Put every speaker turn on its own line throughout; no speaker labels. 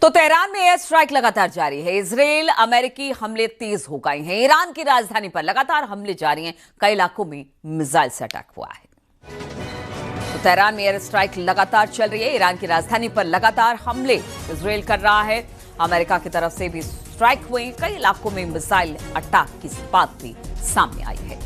तो तेहरान में air strike लगातार जारी है। इजरायल अमेरिकी हमले तेज हो गए हैं। ईरान की राजधानी पर लगातार हमले जारी हैं। कई इलाकों में मिसाइल से अटैक हुआ है। तो तेहरान में एयर स्ट्राइक लगातार चल रही है। ईरान की राजधानी पर लगातार हमले इजरायल कर रहा है। अमेरिका की तरफ से भी स्ट्राइक हुए। कई इलाकों में मिसाइल अटैक की बात भी सामने आई है।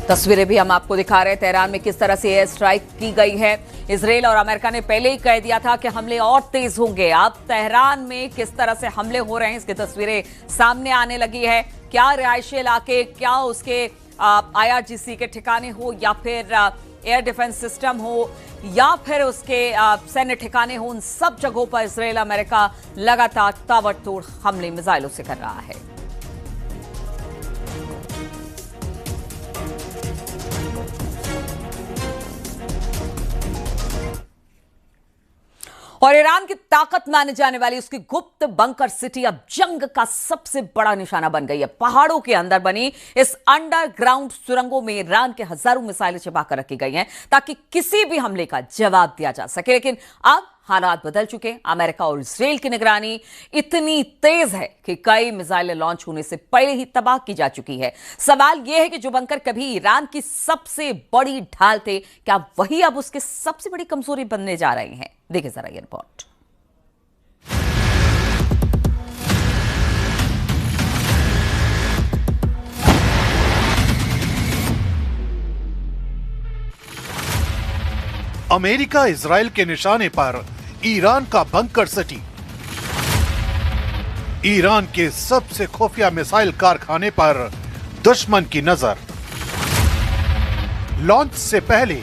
तस्वीरें भी हम आपको दिखा रहे हैं तेहरान में किस तरह से एयर स्ट्राइक की गई है। इजरायल और अमेरिका ने पहले ही कह दिया था कि हमले और तेज होंगे। अब तेहरान में किस तरह से हमले हो रहे हैं इसकी तस्वीरें सामने आने लगी है। क्या रिहायशी इलाके, क्या उसके IRGC के ठिकाने हो या फिर एयर डिफेंस सिस्टम हो या फिर उसके सैन्य ठिकाने हो, उन सब जगहों पर इजरायल अमेरिका लगातार ताबड़तोड़ हमले मिसाइलों से कर रहा है। और ईरान की ताकत माने जाने वाली उसकी गुप्त बंकर सिटी अब जंग का सबसे बड़ा निशाना बन गई है। पहाड़ों के अंदर बनी इस अंडरग्राउंड सुरंगों में ईरान के हजारों मिसाइलें छिपाकर रखी गई हैं ताकि किसी भी हमले का जवाब दिया जा सके। लेकिन अब हालात बदल चुके हैं। अमेरिका और इजरायल की निगरानी इतनी तेज है कि कई मिसाइलें लॉन्च होने से पहले ही तबाह की जा चुकी है। सवाल यह है कि जो बंकर कभी ईरान की सबसे बड़ी ढाल थे, क्या वही अब उसकी सबसे बड़ी कमजोरी बनने जा रहे हैं? देखिए जरा ये रिपोर्ट।
अमेरिका इजरायल के निशाने पर ईरान का बंकर सिटी। ईरान के सबसे खुफिया मिसाइल कारखाने पर दुश्मन की नजर। लॉन्च से पहले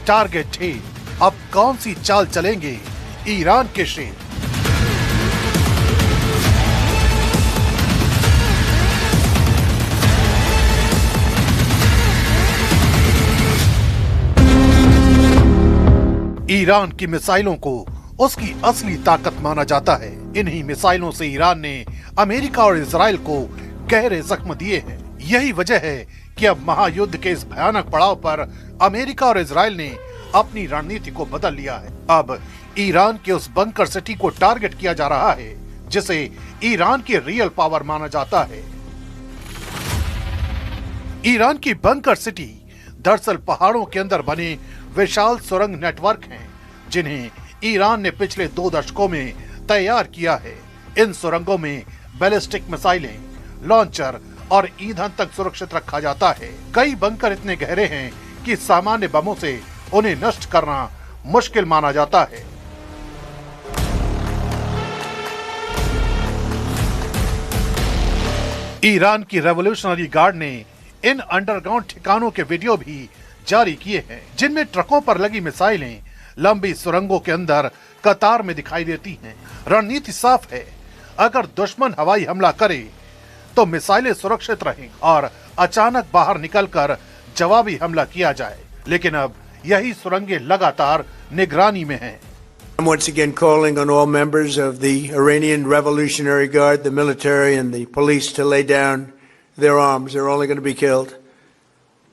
टारगेट थे। अब कौन सी चाल चलेंगे ईरान के शेर? ईरान की मिसाइलों को उसकी असली ताकत माना जाता है। इन्हीं मिसाइलों से ईरान ने अमेरिका और इजरायल को गहरे जख्म दिए हैं। यही वजह है कि अब महायुद्ध के इस भयानक पड़ाव पर अमेरिका और इजरायल ने अपनी रणनीति को बदल लिया है। अब ईरान के उस बंकर सिटी को टारगेट किया जा रहा है जिसे ईरान की रियल पावर माना जाता है। ईरान की बंकर सिटी दरअसल पहाड़ों के अंदर बने विशाल सुरंग नेटवर्क हैं जिन्हें ईरान ने पिछले 2 दशकों में तैयार किया है। इन सुरंगों में बैलिस्टिक मिसाइलें, लॉन्चर और ईंधन तक सुरक्षित रखा जाता है। कई बंकर इतने गहरे हैं कि सामान्य बमों से उन्हें नष्ट करना मुश्किल माना जाता है। ईरान की रेवोल्यूशनरी गार्ड ने इन अंडरग्राउंड ठिकानों के वीडियो भी जारी किए हैं जिनमें ट्रकों पर लगी मिसाइलें लंबी सुरंगों के अंदर कतार में दिखाई देती हैं। रणनीति साफ है, अगर दुश्मन हवाई हमला करे तो मिसाइलें सुरक्षित रहें और अचानक बाहर निकलकर जवाबी हमला किया जाए। लेकिन अब यही सुरंगें लगातार निगरानी में हैं।
I'm once again calling on all members of the Iranian Revolutionary Guard, the military and the police to lay down their arms. They're only going to be killed.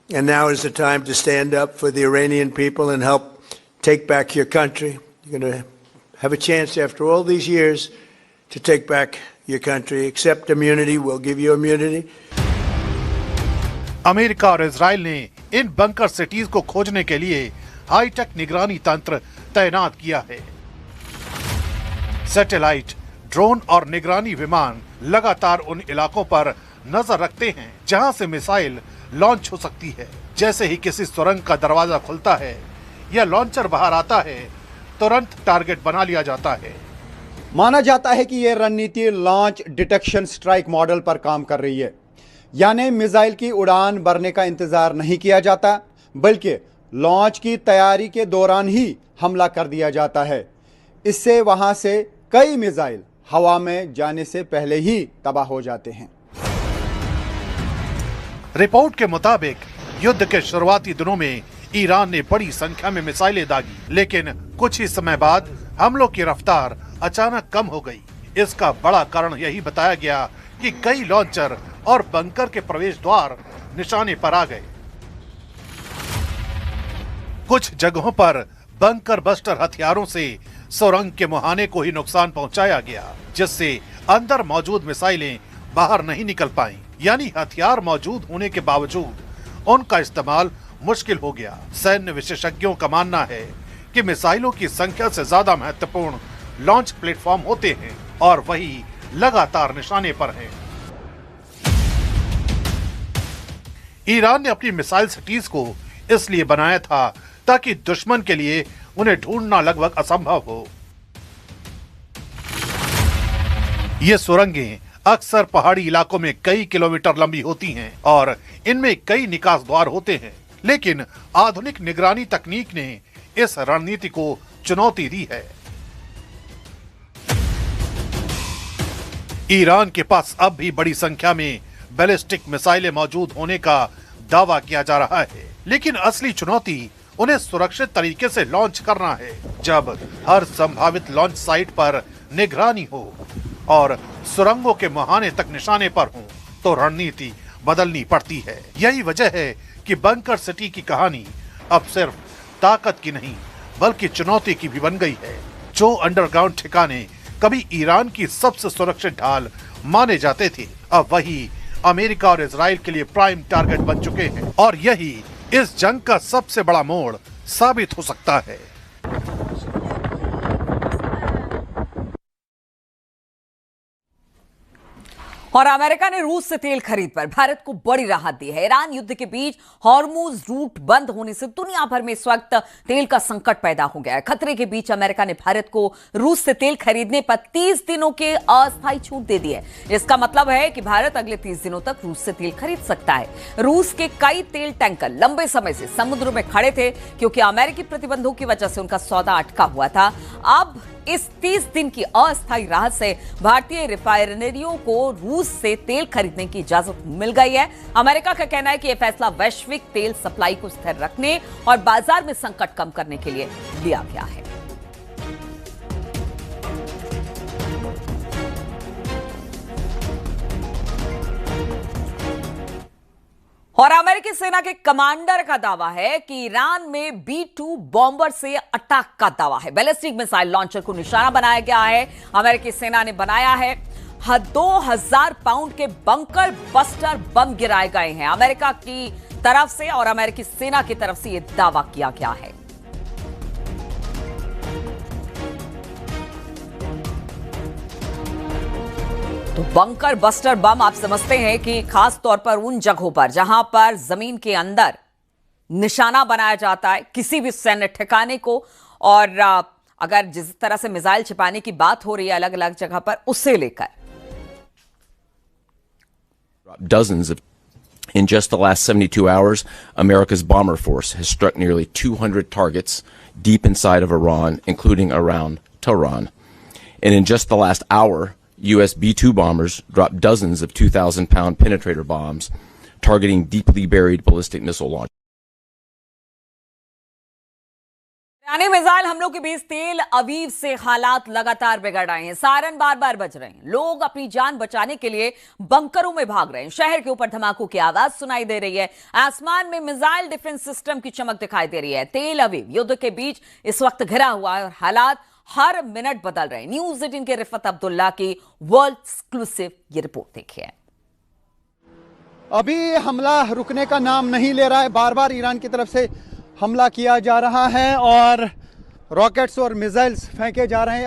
And now is the time to stand up for the Iranian people and help take back your country. You're going to have a chance after all these years to take back your country. Accept immunity. We'll give you immunity.
America और Israel ने इन bunker cities को खोजने के लिए hi tech निगरानी तंत्र तैनात किया है। सैटेलाइट, ड्रोन और निगरानी विमान लगातार उन इलाकों पर नजर रखते हैं जहां से मिसाइल लॉन्च हो सकती है। जैसे ही किसी सुरंग का दरवाजा खुलता है या लॉन्चर बाहर आता है, तुरंत टारगेट बना लिया जाता है।
माना जाता है कि यह रणनीति लॉन्च डिटेक्शन स्ट्राइक मॉडल पर काम कर रही है, यानी मिसाइल की उड़ान भरने का इंतजार नहीं किया जाता बल्कि लॉन्च की तैयारी के दौरान ही हमला कर दिया जाता है। इससे वहां से कई मिसाइल हवा में जाने से पहले ही तबाह हो जाते हैं।
रिपोर्ट के मुताबिक युद्ध के शुरुआती दिनों में ईरान ने बड़ी संख्या में मिसाइलें दागी, लेकिन कुछ ही समय बाद हमलों की रफ्तार अचानक कम हो गई। इसका बड़ा कारण यही बताया गया कि कई लॉन्चर और बंकर के प्रवेश द्वार निशाने पर आ गए। कुछ जगहों पर बंकर बस्टर हथियारों से सुरंग के मुहाने को ही नुकसान पहुंचाया गया, जिससे अंदर मौजूद मिसाइलें बाहर नहीं निकल पाईं। यानी हथियार मौजूद होने के बावजूद उनका इस्तेमाल मुश्किल हो गया। सैन्य विशेषज्ञों का मानना है कि मिसाइलों की संख्या से ज्यादा महत्वपूर्ण लॉन्च प्लेटफॉर्म होते हैं और वही लगातार निशाने पर हैं। ईरान ने अपनी मिसाइल सिटीज को इसलिए बनाया था ताकि दुश्मन के लिए उन्हें ढूंढना लगभग असंभव हो। ये सुरंगें अक्सर पहाड़ी इलाकों में कई किलोमीटर लंबी होती हैं और इनमें कई निकास द्वार होते हैं, लेकिन आधुनिक निगरानी तकनीक ने इस रणनीति को चुनौती दी है। ईरान के पास अब भी बड़ी संख्या में बैलिस्टिक मिसाइलें मौजूद होने का दावा किया जा रहा है, लेकिन असली चुनौती उन्हें सुरक्षित तरीके से लॉन्च करना है। जब हर संभावित लॉन्च साइट पर निगरानी हो और सुरंगों के मुहाने तक निशाने पर हो, तो रणनीति बदलनी पड़ती है। यही वजह है कि बंकर सिटी की कहानी अब सिर्फ ताकत की नहीं बल्कि चुनौती की भी बन गई है। जो अंडरग्राउंड ठिकाने कभी ईरान की सबसे सुरक्षित ढाल माने जाते थे, अब वही अमेरिका और इजराइल के लिए प्राइम टारगेट बन चुके हैं और यही इस जंग का सबसे बड़ा मोड़ साबित हो सकता है।
और अमेरिका ने रूस से तेल खरीद पर भारत को बड़ी राहत दी है। ईरान युद्ध के बीच हॉर्मुज रूट बंद होने से दुनिया भर में इस वक्त तेल का संकट पैदा हो गया है। खतरे के बीच अमेरिका ने भारत को रूस से तेल खरीदने पर 30 दिनों के अस्थायी छूट दे दी है। इसका मतलब है कि भारत अगले 30 दिनों तक रूस से तेल खरीद सकता है। रूस के कई तेल टैंकर लंबे समय से समुद्र में खड़े थे क्योंकि अमेरिकी प्रतिबंधों की वजह से उनका सौदा अटका हुआ था। अब इस 30 दिन की अस्थायी राहत से भारतीय रिफाइनरियों को रूस से तेल खरीदने की इजाजत मिल गई है। अमेरिका का कहना है कि यह फैसला वैश्विक तेल सप्लाई को स्थिर रखने और बाजार में संकट कम करने के लिए लिया गया है। और अमेरिकी सेना के कमांडर का दावा है कि ईरान में B-2 बॉम्बर से अटैक का दावा है। बैलिस्टिक मिसाइल लॉन्चर को निशाना बनाया गया है। अमेरिकी सेना ने बनाया है 2000 पाउंड के बंकर बस्टर बम गिराए गए हैं। अमेरिका की तरफ से और अमेरिकी सेना की तरफ से यह दावा किया गया है। तो बंकर बस्टर बम आप समझते हैं कि खास तौर पर उन जगहों पर जहां पर जमीन के अंदर निशाना बनाया जाता है किसी भी सैन्य ठिकाने को, और अगर जिस तरह से मिसाइल छिपाने की बात हो रही है अलग अलग जगह पर, उससे लेकर
In just the last 72 hours, America's bomber force has struck nearly 200 targets deep inside of Iran, including around Tehran. And in just the last hour, U.S. B-2 bombers dropped dozens of 2,000-pound penetrator bombs targeting deeply buried ballistic missile launchers.
Irani missile हमलों के बीच तेल अवीव से हालात लगातार बिगड़ रहे हैं। Siren बार बार बज रहे हैं। लोग अपनी जान बचाने के लिए बंकरों में भाग रहे हैं। शहर के ऊपर धमाकों की आवाज सुनाई दे रही है। आसमान में मिसाइल डिफेंस सिस्टम की चमक दिखाई दे रही है। तेल अवीव युद्ध के बीच इस वक्त घिरा हुआ है और हालात हर मिनट बदल रहे हैं। न्यूज़ 18 के रिफत अब्दुल्ला की वर्ल्ड एक्सक्लूसिव ये रिपोर्ट देखिए।
अभी हमला रुकने का नाम नहीं ले रहा है। बार बार ईरान की तरफ से हमला किया जा रहा है और रॉकेट्स और मिसाइल्स फेंके जा रहे हैं।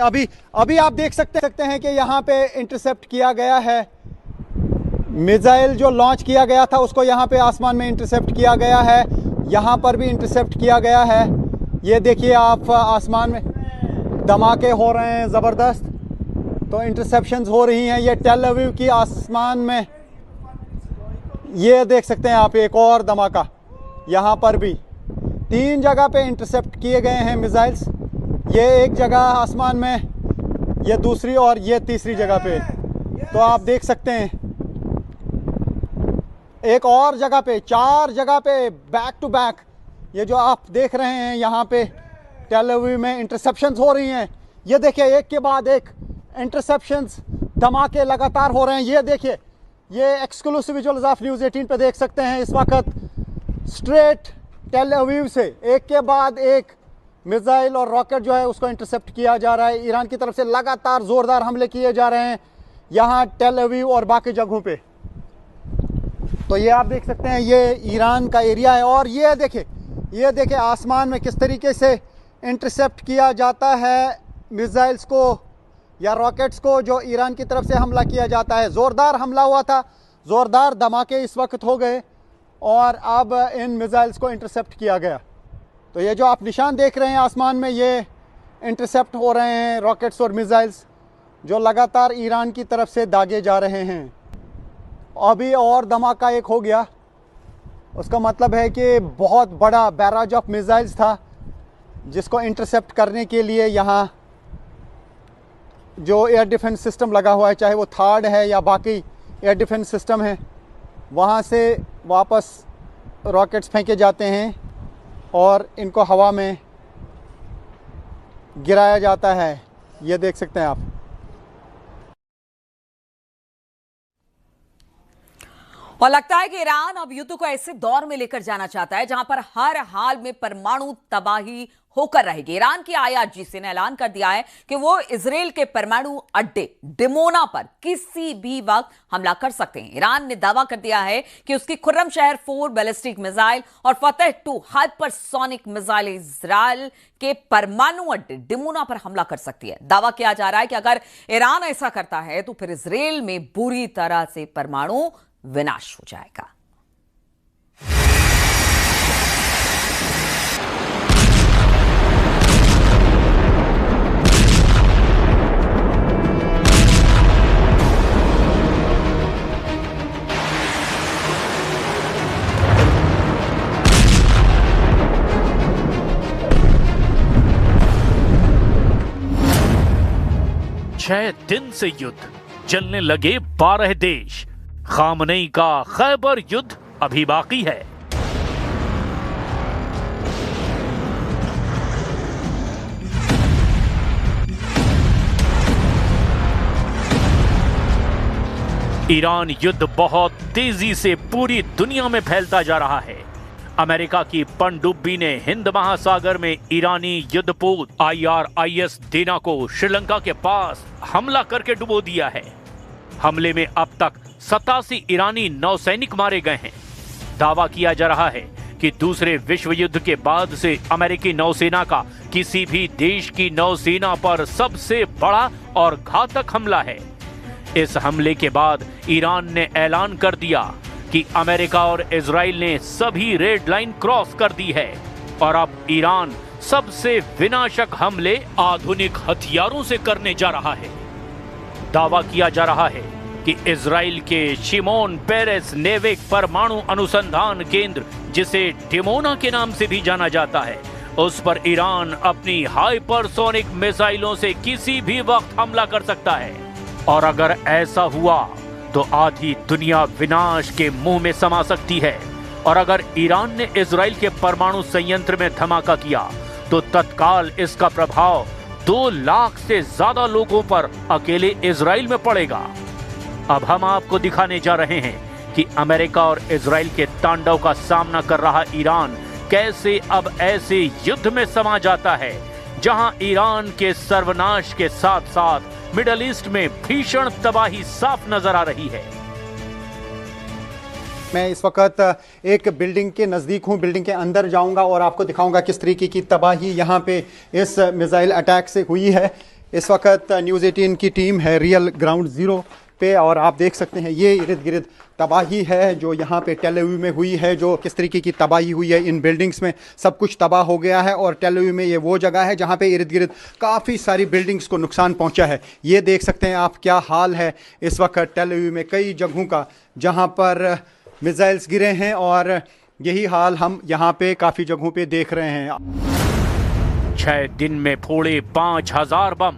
अभी आप देख सकते हैं कि यहाँ पे इंटरसेप्ट किया गया है। मिसाइल जो लॉन्च किया गया था उसको यहाँ पे आसमान में इंटरसेप्ट किया गया है। यहाँ पर भी इंटरसेप्ट किया गया है। ये देखिए आप, आसमान में धमाके हो रहे हैं ज़बरदस्त। तो इंटरसेप्शंस हो रही हैं। ये टेल अवीव की आसमान में ये देख सकते हैं आप, एक और धमाका। यहाँ पर भी 3 जगह पे इंटरसेप्ट किए गए हैं मिसाइल्स। ये एक जगह आसमान में, ये दूसरी और ये तीसरी जगह पे। तो आप देख सकते हैं एक और जगह पे, 4 जगह पे बैक टू बैक ये जो आप देख रहे हैं यहाँ पे टेल अवीव में इंटरसेप्शंस हो रही हैं। ये देखिए एक के बाद एक इंटरसेप्शंस, धमाके लगातार हो रहे हैं। ये देखिए ये एक्सक्लूसिव विजुअल्स ऑफ न्यूज़ 18 पे देख सकते हैं। इस वक्त स्ट्रेट टेल अवीव से एक के बाद एक मिसाइल और रॉकेट जो है उसको इंटरसेप्ट किया जा रहा है। ईरान की तरफ से लगातार ज़ोरदार हमले किए जा रहे हैं यहाँ टेल अवीव और बाकी जगहों पे। तो ये आप देख सकते हैं, ये ईरान का एरिया है और ये देखें आसमान में किस तरीके से इंटरसेप्ट किया जाता है मिसाइल्स को या रॉकेट्स को जो ईरान की तरफ से हमला किया जाता है। ज़ोरदार हमला हुआ था, ज़ोरदार धमाके इस वक्त हो गए और अब इन मिसाइल्स को इंटरसेप्ट किया गया। तो ये जो आप निशान देख रहे हैं आसमान में, ये इंटरसेप्ट हो रहे हैं रॉकेट्स और मिसाइल्स जो लगातार ईरान की तरफ से दागे जा रहे हैं। अभी और धमाका एक हो गया, उसका मतलब है कि बहुत बड़ा बैराज ऑफ मिसाइल्स था जिसको इंटरसेप्ट करने के लिए यहाँ जो एयर डिफेंस सिस्टम लगा हुआ है, चाहे वो थार्ड है या बाकी एयर डिफेंस सिस्टम है, वहाँ से वापस रॉकेट्स फेंके जाते हैं और इनको हवा में गिराया जाता है। ये देख सकते हैं आप।
और लगता है कि ईरान अब युद्ध को ऐसे दौर में लेकर जाना चाहता है जहां पर हर हाल में परमाणु तबाही होकर रहेगी। ईरान की IRGC ने ऐलान कर दिया है कि वो इजराइल के परमाणु अड्डे डिमोना पर किसी भी वक्त हमला कर सकते हैं। ईरान ने दावा कर दिया है कि उसकी खुर्रम शहर 4 बैलिस्टिक मिसाइल और फतेह 2 हाइपरसोनिक मिसाइल इजराइल के परमाणु अड्डे डिमोना पर हमला कर सकती है। दावा किया जा रहा है कि अगर ईरान ऐसा करता है तो फिर इजराइल में बुरी तरह से परमाणु विनाश हो जाएगा।
छह दिन से युद्ध, जलने लगे 12 देश। खामनेई का खैबर युद्ध अभी बाकी है। ईरान युद्ध बहुत तेजी से पूरी दुनिया में फैलता जा रहा है। अमेरिका की पनडुब्बी ने हिंद महासागर में ईरानी युद्धपोत IRIS देना को श्रीलंका के पास हमला करके डुबो दिया है। हमले में अब तक 87 ईरानी नौसैनिक मारे गए हैं। दावा किया जा रहा है कि दूसरे विश्व युद्ध के बाद से अमेरिकी नौसेना का किसी भी देश की नौसेना पर सबसे बड़ा और घातक हमला है। इस हमले के बाद ईरान ने ऐलान कर दिया कि अमेरिका और इजराइल ने सभी रेड लाइन क्रॉस कर दी है और अब ईरान सबसे विनाशक हमले आधुनिक हथियारों से करने जा रहा है। दावा किया जा रहा है कि इजराइल के शिमोन पेरेस नेवेक परमाणु अनुसंधान केंद्र, जिसे डिमोना के नाम से भी जाना जाता है, उस पर ईरान अपनी हाइपरसोनिक मिसाइलों से किसी भी वक्त हमला कर सकता है। और अगर ऐसा हुआ तो आधी दुनिया विनाश के मुंह में समा सकती है। और अगर ईरान ने इजराइल के परमाणु संयंत्र में धमाका किया तो तत्काल इसका प्रभाव 2 लाख से ज्यादा लोगों पर अकेले इजराइल में पड़ेगा। अब हम आपको दिखाने जा रहे हैं कि अमेरिका और इजराइल के तांडव का सामना कर रहा ईरान कैसे अब ऐसे युद्ध में समा जाता है जहां ईरान के सर्वनाश के साथ साथ मिडल ईस्ट में भीषण तबाही साफ नजर आ रही है।
मैं इस वक्त एक बिल्डिंग के नज़दीक हूं, बिल्डिंग के अंदर जाऊंगा और आपको दिखाऊंगा किस तरीके की तबाही यहां पे इस मिसाइल अटैक से हुई है। इस वक्त न्यूज़ 18 की टीम है रियल ग्राउंड ज़ीरो पे और आप देख सकते हैं ये इर्द गिर्द तबाही है जो यहाँ पे टेल अवीव में हुई है, जो किस तरीके की तबाही हुई है। इन बिल्डिंग्स में सब कुछ तबाह हो गया है और टेल अवीव में ये वो जगह है जहाँ पे इर्द गिर्द काफ़ी सारी बिल्डिंग्स को नुकसान पहुँचा है। ये देख सकते हैं आप क्या हाल है इस वक्त टेल अवीव में, कई जगहों का जहाँ पर मिसाइल्स गिरे हैं और यही हाल हम यहाँ पे काफ़ी जगहों पे देख रहे हैं।
6 दिन में फोड़े 5000 बम,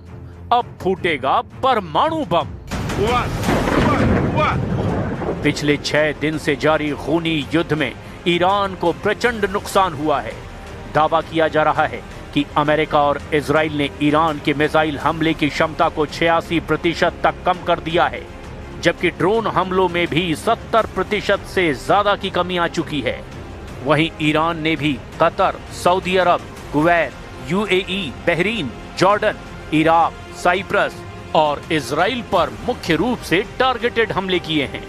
अब फूटेगा परमाणु बम। पिछले 6 दिन से जारी खूनी युद्ध में ईरान को प्रचंड नुकसान हुआ है। दावा किया जा रहा है कि अमेरिका और इजराइल ने ईरान के मिसाइल हमले की क्षमता को 86% तक कम कर दिया है। जबकि ड्रोन हमलों में भी 70% से ज्यादा की कमी आ चुकी है। वहीं ईरान ने भी Qatar, Saudi Arab, Kuwait, UAE, Bahrain, Jordan, Iraq, Cyprus और इजराइल पर मुख्य रूप से टारगेटेड हमले किए हैं।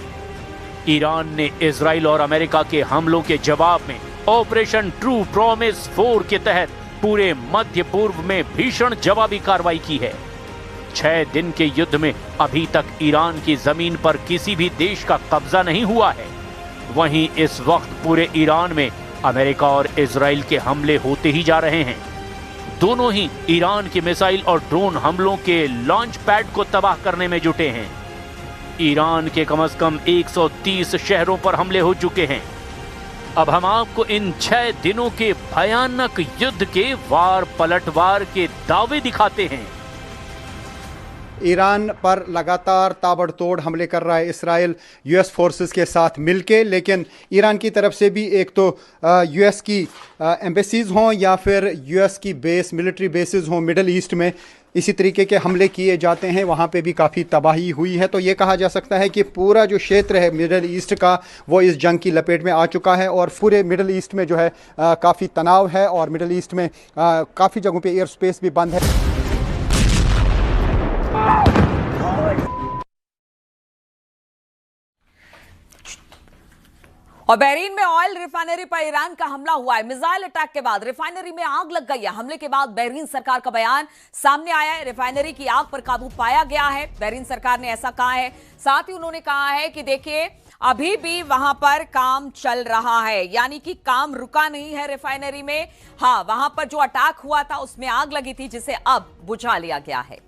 ईरान ने इजराइल और अमेरिका के हमलों के जवाब में ऑपरेशन ट्रू प्रॉमिस 4 के तहत पूरे मध्य पूर्व में भीषण जवाबी कार्रवाई की है। 6 दिन के युद्ध में अभी तक ईरान की जमीन पर किसी भी देश का कब्जा नहीं हुआ है। वहीं इस वक्त पूरे ईरान में अमेरिका और इजराइल के हमले होते ही जा रहे हैं। दोनों ही ईरान की मिसाइल और ड्रोन हमलों के लॉन्च पैड को तबाह करने में जुटे हैं। ईरान के कम से कम 130 शहरों पर हमले हो चुके हैं। अब हम आपको इन 6 दिनों के भयानक युद्ध के वार पलटवार के दावे दिखाते हैं।
ईरान पर लगातार ताबड़तोड़ हमले कर रहा है इसराइल यूएस फोर्सेस के साथ मिलके, लेकिन ईरान की तरफ से भी एक तो यूएस की एम्बेसीज हों या फिर यूएस की मिलिट्री बेसिस हों मिडल ईस्ट में, इसी तरीके के हमले किए जाते हैं। वहाँ पे भी काफ़ी तबाही हुई है। तो ये कहा जा सकता है कि पूरा जो क्षेत्र है मिडल ईस्ट का वो इस जंग की लपेट में आ चुका है और पूरे मिडल ईस्ट में जो है काफ़ी तनाव है और मिडल ईस्ट में काफ़ी जगहों पे एयर स्पेस भी बंद है।
और बहरीन में ऑयल रिफाइनरी पर ईरान का हमला हुआ है। मिसाइल अटैक के बाद रिफाइनरी में आग लग गई है। हमले के बाद बहरीन सरकार का बयान सामने आया है। रिफाइनरी की आग पर काबू पाया गया है, बहरीन सरकार ने ऐसा कहा है। साथ ही उन्होंने कहा है कि देखिए अभी भी वहां पर काम चल रहा है, यानी कि काम रुका नहीं है रिफाइनरी में। हाँ, वहां पर जो अटैक हुआ था उसमें आग लगी थी जिसे अब बुझा लिया गया है।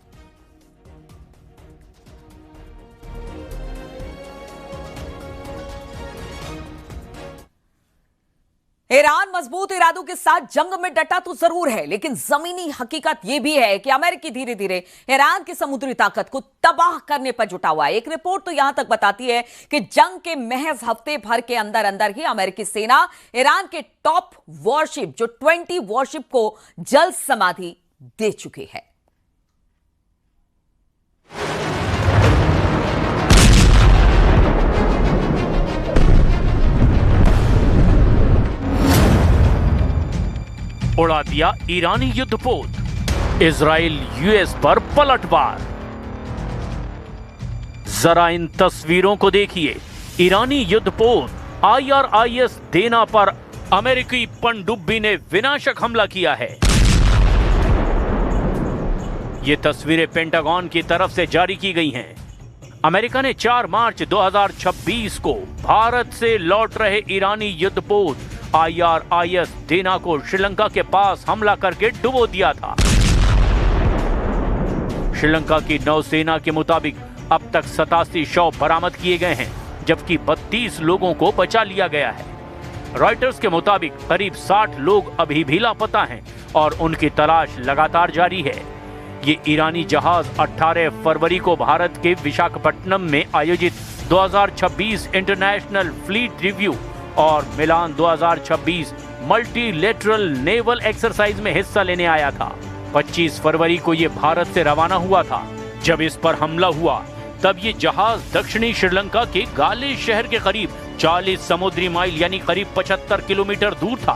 ईरान मजबूत इरादों के साथ जंग में डटा तो जरूर है, लेकिन जमीनी हकीकत यह भी है कि अमेरिकी धीरे धीरे ईरान की समुद्री ताकत को तबाह करने पर जुटा हुआ है। एक रिपोर्ट तो यहां तक बताती है कि जंग के महज हफ्ते भर के अंदर अंदर ही अमेरिकी सेना ईरान के टॉप वॉरशिप जो 20 वॉरशिप को जल समाधि दे चुकी है।
उड़ा दिया ईरानी युद्धपोत, इजराइल यूएस पर पलटवार। जरा इन तस्वीरों को देखिए। ईरानी युद्धपोत IRIS देना पर अमेरिकी पनडुब्बी ने विनाशक हमला किया है। ये तस्वीरें पेंटागन की तरफ से जारी की गई हैं। अमेरिका ने 4 मार्च 2026 को भारत से लौट रहे ईरानी युद्धपोत IRIS देना को श्रीलंका के पास हमला करके डुबो दिया था। श्रीलंका की नौसेना के मुताबिक अब तक 87 शव बरामद किए गए हैं, जबकि 32 लोगों को बचा लिया गया है। रॉयटर्स के मुताबिक करीब 60 लोग अभी भी लापता हैं और उनकी तलाश लगातार जारी है। ये ईरानी जहाज 18 फरवरी को भारत के विशाखापट्टनम में आयोजित 2026 इंटरनेशनल फ्लीट रिव्यू और मिलान 2026 मल्टीलेटरल नेवल एक्सरसाइज में हिस्सा लेने आया था। 25 फरवरी को यह भारत से रवाना हुआ था। जब इस पर हमला हुआ तब ये जहाज दक्षिणी श्रीलंका के गाले शहर के करीब 40 समुद्री माइल यानी करीब 75 किलोमीटर दूर था।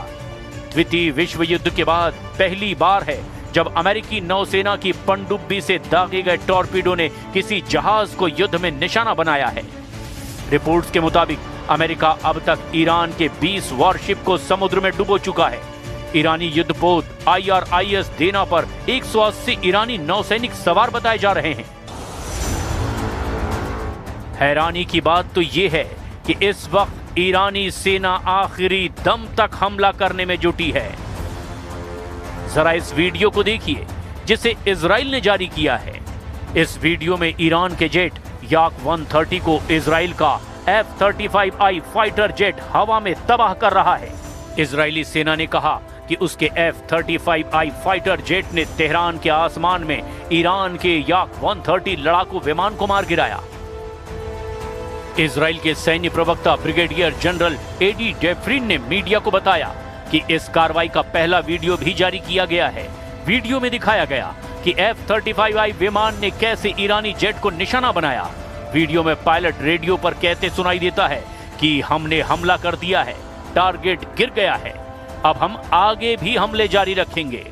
द्वितीय विश्व युद्ध के बाद पहली बार है जब अमेरिकी नौसेना की पनडुब्बी से दागे गए टॉर्पीडो ने किसी जहाज को युद्ध में निशाना बनाया है। रिपोर्ट्स के मुताबिक अमेरिका अब तक ईरान के 20 वॉरशिप को समुद्र में डुबो चुका है। ईरानी युद्धपोत IRIS देना पर 180 ईरानी नौसैनिक सवार बताए जा रहे हैं। हैरानी की बात तो यह है कि इस वक्त ईरानी सेना आखिरी दम तक हमला करने में जुटी है। जरा इस वीडियो को देखिए जिसे इजराइल ने जारी किया है। इस वीडियो में ईरान के जेट याक 130 को इजराइल का F-35I फाइटर जेट हवा में तबाह कर रहा है। इजरायली सेना ने कहा कि उसके F-35I फाइटर जेट ने तेहरान के आसमान में ईरान के याक 130 लड़ाकू विमान को मार गिराया। इजराइल के सैन्य प्रवक्ता ब्रिगेडियर जनरल एडी डेफ्रिन ने मीडिया को बताया कि इस कार्रवाई का पहला वीडियो भी जारी किया गया है। वीडियो में दिखाया गया कि F-35I विमान ने कैसे ईरानी जेट को निशाना बनाया। वीडियो में पायलट रेडियो पर कहते सुनाई देता है कि हमने हमला कर दिया है, टारगेट गिर गया है, अब हम आगे भी हमले जारी रखेंगे।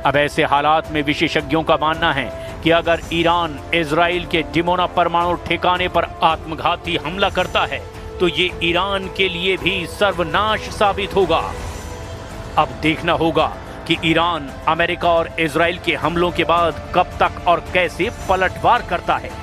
अब ऐसे हालात में विशेषज्ञों का मानना है कि अगर ईरान इजराइल के डिमोना परमाणु ठिकाने पर आत्मघाती हमला करता है तो ये ईरान के लिए भी सर्वनाश साबित होगा। अब देखना होगा कि ईरान अमेरिका और इजराइल के हमलों के बाद कब तक और कैसे पलटवार करता है।